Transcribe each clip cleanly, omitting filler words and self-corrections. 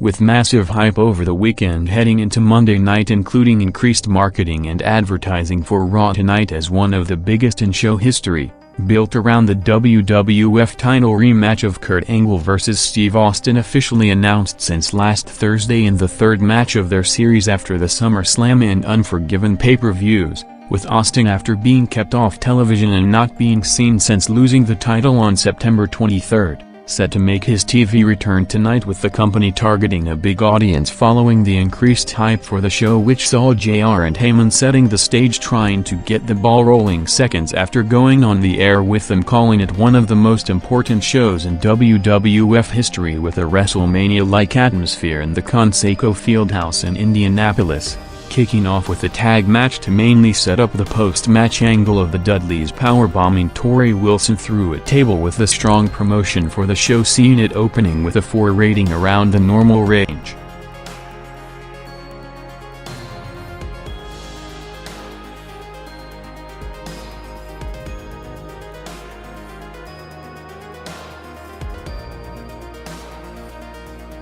With massive hype over the weekend heading into Monday night, including increased marketing and advertising for Raw tonight as one of the biggest in show history, built around the WWF title rematch of Kurt Angle vs. Steve Austin officially announced since last Thursday in the third match of their series after the SummerSlam and Unforgiven pay-per-views, with Austin after being kept off television and not being seen since losing the title on September 23, set to make his TV return tonight, with the company targeting a big audience following the increased hype for the show, which saw JR and Heyman setting the stage trying to get the ball rolling seconds after going on the air with them calling it one of the most important shows in WWF history, with a WrestleMania-like atmosphere in the Conseco Fieldhouse in Indianapolis, kicking off with a tag match to mainly set up the post-match angle of the Dudleys powerbombing Torrie Wilson through a table, with a strong promotion for the show seeing it opening with a 4 rating around the normal range.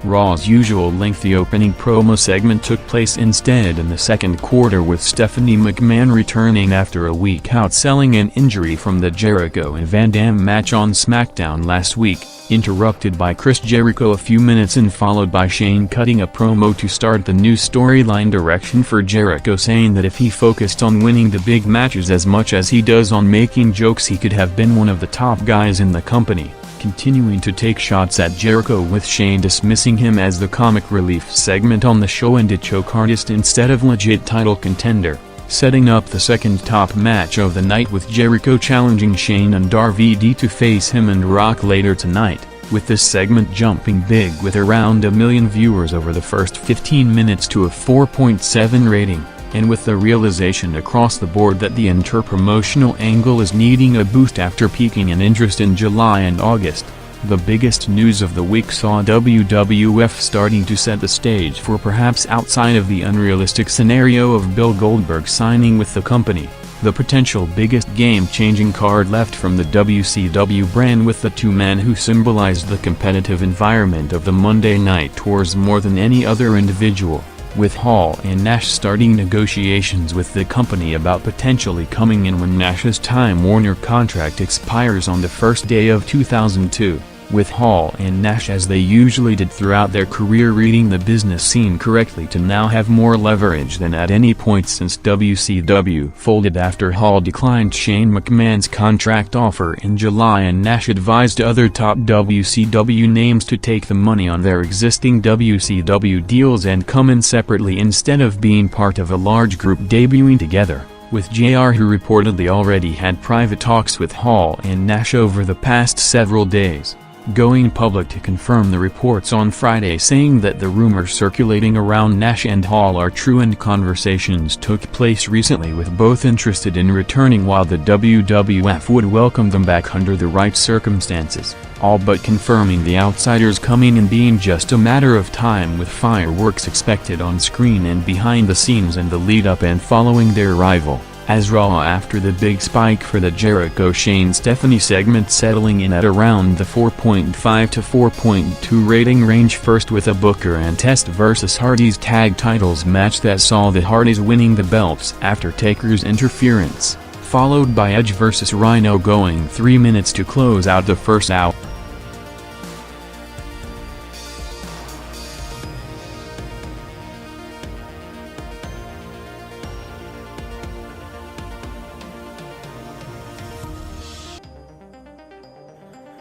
Raw's usual lengthy opening promo segment took place instead in the second quarter, with Stephanie McMahon returning after a week out selling an injury from the Jericho and Van Dam match on SmackDown last week, interrupted by Chris Jericho a few minutes in, followed by Shane cutting a promo to start the new storyline direction for Jericho, saying that if he focused on winning the big matches as much as he does on making jokes, he could have been one of the top guys in the company, continuing to take shots at Jericho, with Shane dismissing him as the comic relief segment on the show and a choke artist instead of legit title contender, setting up the second top match of the night, with Jericho challenging Shane and RVD to face him and Rock later tonight, with this segment jumping big with around 1 million viewers over the first 15 minutes to a 4.7 rating. And with the realization across the board that the inter-promotional angle is needing a boost after peaking in interest in July and August, the biggest news of the week saw WWF starting to set the stage for perhaps outside of the unrealistic scenario of Bill Goldberg signing with the company, the potential biggest game-changing card left from the WCW brand, with the two men who symbolized the competitive environment of the Monday Night Tours more than any other individual, with Hall and Nash starting negotiations with the company about potentially coming in when Nash's Time Warner contract expires on the first day of 2002, with Hall and Nash, as they usually did throughout their career, reading the business scene correctly to now have more leverage than at any point since WCW folded after Hall declined Shane McMahon's contract offer in July and Nash advised other top WCW names to take the money on their existing WCW deals and come in separately instead of being part of a large group debuting together, with JR, who reportedly already had private talks with Hall and Nash over the past several days, going public to confirm the reports on Friday, saying that the rumors circulating around Nash and Hall are true and conversations took place recently with both interested in returning, while the WWF would welcome them back under the right circumstances, all but confirming the outsiders coming in being just a matter of time, with fireworks expected on screen and behind the scenes in the lead-up and following their arrival, as Raw after the big spike for the Jericho-Shane-Stephanie segment settling in at around the 4.5 to 4.2 rating range, first with a Booker and Test vs Hardys tag titles match that saw the Hardys winning the belts after Taker's interference, followed by Edge vs Rhyno going 3 minutes to close out the first hour.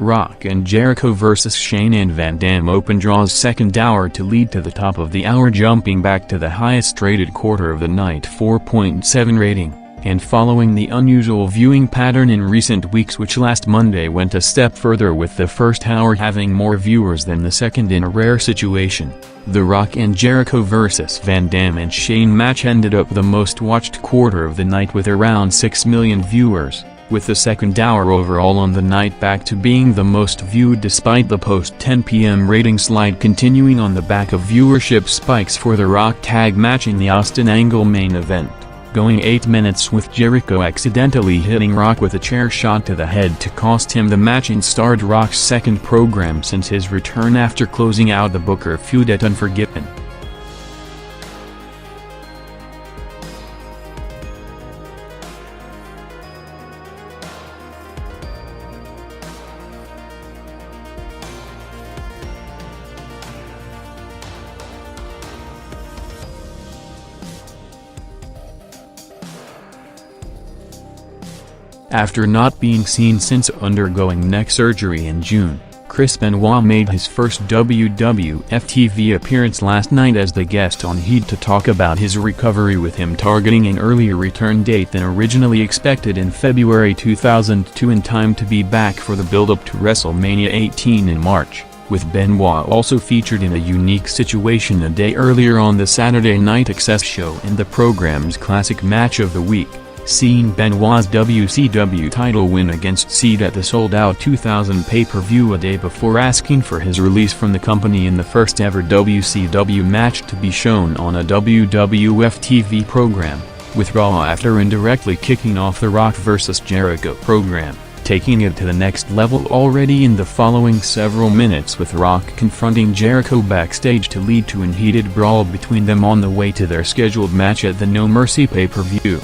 Rock and Jericho vs Shane and Van Dam opened Raw's second hour to lead to the top of the hour, jumping back to the highest rated quarter of the night, 4.7 rating, and following the unusual viewing pattern in recent weeks, which last Monday went a step further, with the first hour having more viewers than the second in a rare situation. The Rock and Jericho vs Van Dam and Shane match ended up the most watched quarter of the night with around 6 million viewers, with the second hour overall on the night back to being the most viewed despite the post-10 p.m. rating slide continuing on the back of viewership spikes for the Rock tag match in the Austin Angle main event. going 8 minutes with Jericho accidentally hitting Rock with a chair shot to the head to cost him the match and starred Rock's second program since his return after closing out the Booker feud at Unforgiven. After not being seen since undergoing neck surgery in June, Chris Benoit made his first WWF TV appearance last night as the guest on Heat to talk about his recovery, with him targeting an earlier return date than originally expected in February 2002 in time to be back for the build-up to WrestleMania 18 in March, with Benoit also featured in a unique situation a day earlier on the Saturday Night Access show in the program's classic match of the week, seeing Benoit's WCW title win against Seed at the sold-out 2000 pay-per-view a day before asking for his release from the company in the first-ever WCW match to be shown on a WWF TV program, with Raw after indirectly kicking off the Rock vs. Jericho program, taking it to the next level already in the following several minutes, with Rock confronting Jericho backstage to lead to an heated brawl between them on the way to their scheduled match at the No Mercy pay-per-view.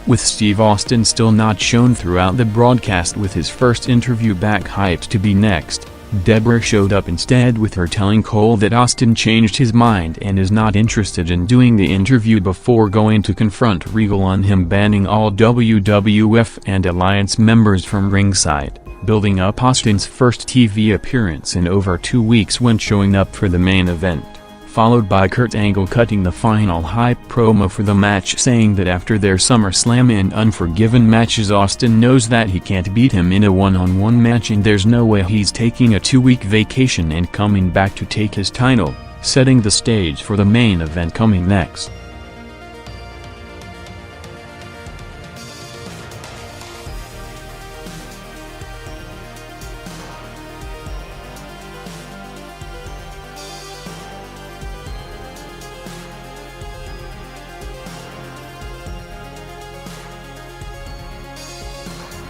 With Steve Austin still not shown throughout the broadcast, with his first interview back hyped to be next, Deborah showed up instead, with her telling Cole that Austin changed his mind and is not interested in doing the interview before going to confront Regal on him banning all WWF and Alliance members from ringside, building up Austin's first TV appearance in over 2 weeks when showing up for the main event, followed by Kurt Angle cutting the final hype promo for the match, saying that after their SummerSlam and Unforgiven matches, Austin knows that he can't beat him in a one-on-one match and there's no way he's taking a 2-week vacation and coming back to take his title, setting the stage for the main event coming next.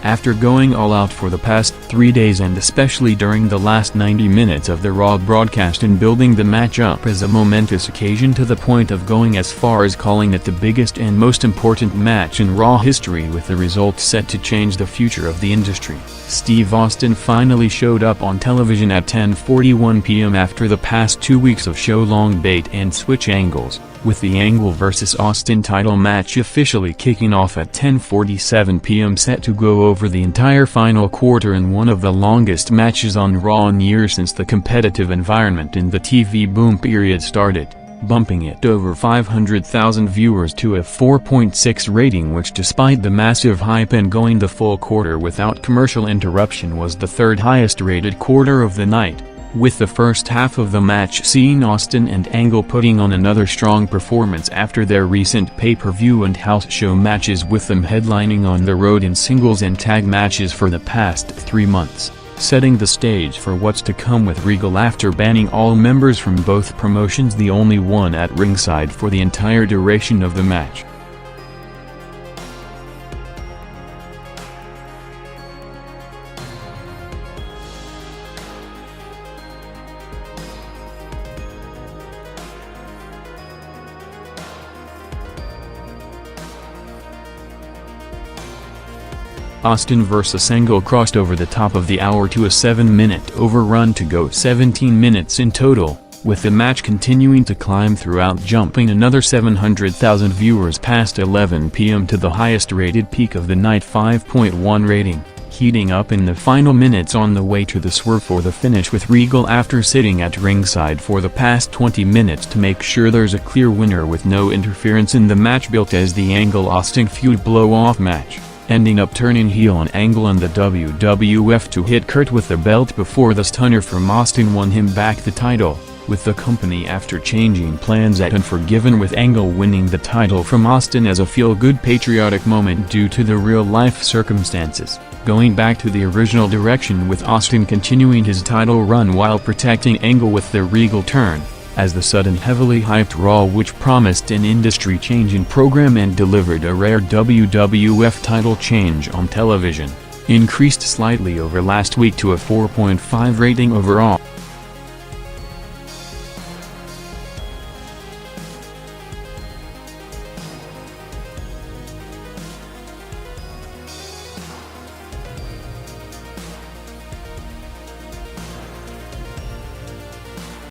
After going all out for the past 3 days and especially during the last 90 minutes of the Raw broadcast and building the match up as a momentous occasion to the point of going as far as calling it the biggest and most important match in Raw history, with the result set to change the future of the industry, Steve Austin finally showed up on television at 10:41 p.m. after the past 2 weeks of show-long bait and switch angles, with the Angle vs. Austin title match officially kicking off at 10:47 p.m. set to go over the entire final quarter in one of the longest matches on Raw in years since the competitive environment in the TV boom period started, bumping it over 500,000 viewers to a 4.6 rating, which despite the massive hype and going the full quarter without commercial interruption was the third highest rated quarter of the night, with the first half of the match seeing Austin and Angle putting on another strong performance after their recent pay-per-view and house show matches, with them headlining on the road in singles and tag matches for the past 3 months, setting the stage for what's to come with Regal after banning all members from both promotions, the only one at ringside for the entire duration of the match. Austin vs. Angle crossed over the top of the hour to a 7-minute overrun to go 17 minutes in total, with the match continuing to climb throughout, jumping another 700,000 viewers past 11 p.m. to the highest rated peak of the night, 5.1 rating, heating up in the final minutes on the way to the swerve for the finish, with Regal after sitting at ringside for the past 20 minutes to make sure there's a clear winner with no interference in the match built as the Angle-Austin feud blow-off match, ending up turning heel on Angle and the WWF to hit Kurt with the belt before the stunner from Austin won him back the title, with the company after changing plans at Unforgiven, with Angle winning the title from Austin as a feel-good patriotic moment due to the real-life circumstances, going back to the original direction with Austin continuing his title run while protecting Angle with the Regal turn, as the sudden heavily hyped Raw, which promised an industry-changing program and delivered a rare WWF title change on television, increased slightly over last week to a 4.5 rating overall.